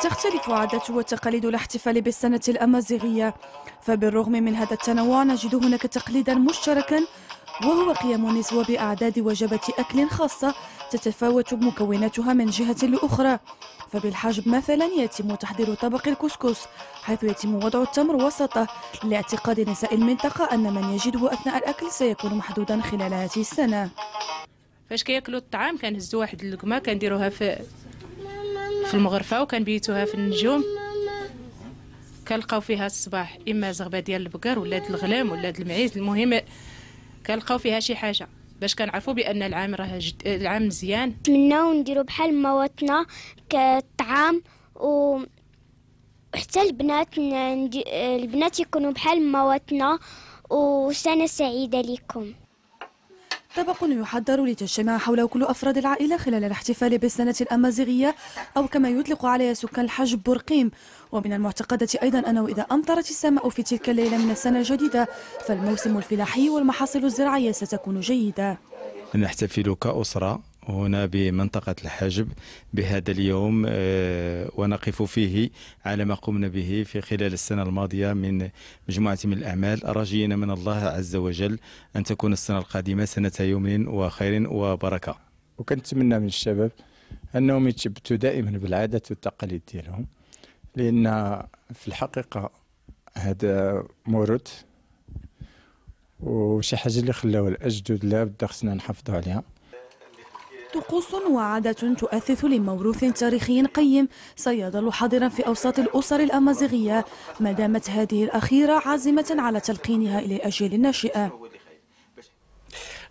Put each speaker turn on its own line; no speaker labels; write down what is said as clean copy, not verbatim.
تختلف عادات وتقاليد الاحتفال بالسنة الأمازيغية، فبالرغم من هذا التنوع نجد هناك تقليدا مشتركا، وهو قيام النسوة بأعداد وجبة أكل خاصة تتفاوت مكوناتها من جهة لأخرى. فبالحجب مثلا يتم تحضير طبق الكسكس، حيث يتم وضع التمر وسطه، لاعتقاد نساء المنطقة أن من يجده أثناء الأكل سيكون محدودا خلال هذه السنة.
فاش كياكلوا الطعام كنهزوا واحد اللقمه كنديروها في المغرفه وكنبيتوها في النجوم، كنلقاو فيها الصباح اما زغبه ديال البقر ولا ديال الغلام ولا ديال المعيز، المهم كنلقاو فيها شي حاجه باش كنعرفوا بان العام راه العام مزيان.
نتمناو نديروا بحال مواتنا كطعام، وحتى البنات يكونوا بحال مواتنا، وسنه سعيده لكم.
طبق يحضر لتجتمع حوله كل أفراد العائلة خلال الاحتفال بالسنة الأمازيغية، أو كما يطلق عليها سكان الحجب برقيم. ومن المعتقدات أيضا أنه إذا أمطرت السماء في تلك الليلة من السنة الجديدة فالموسم الفلاحي والمحاصيل الزراعية ستكون جيدة.
نحتفل كأسرة هنا بمنطقة الحجب بهذا اليوم، ونقف فيه على ما قمنا به في خلال السنة الماضية من مجموعة من الأعمال، راجين من الله عز وجل أن تكون السنة القادمة سنة يمن وخير وبركة.
وكنتمنى من الشباب أنهم يتشبتوا دائما بالعادات والتقاليد ديالهم، لأن في الحقيقة هذا موروث وشي حاجة اللي خلاوها الأجداد لابد خصنا نحافظوا عليها.
طقوس وعادات تؤثث لموروث تاريخي قيم سيظل حاضرا في أوساط الأسر الأمازيغية ما دامت هذه الأخيرة عازمة على تلقينها إلى الأجيال الناشئة.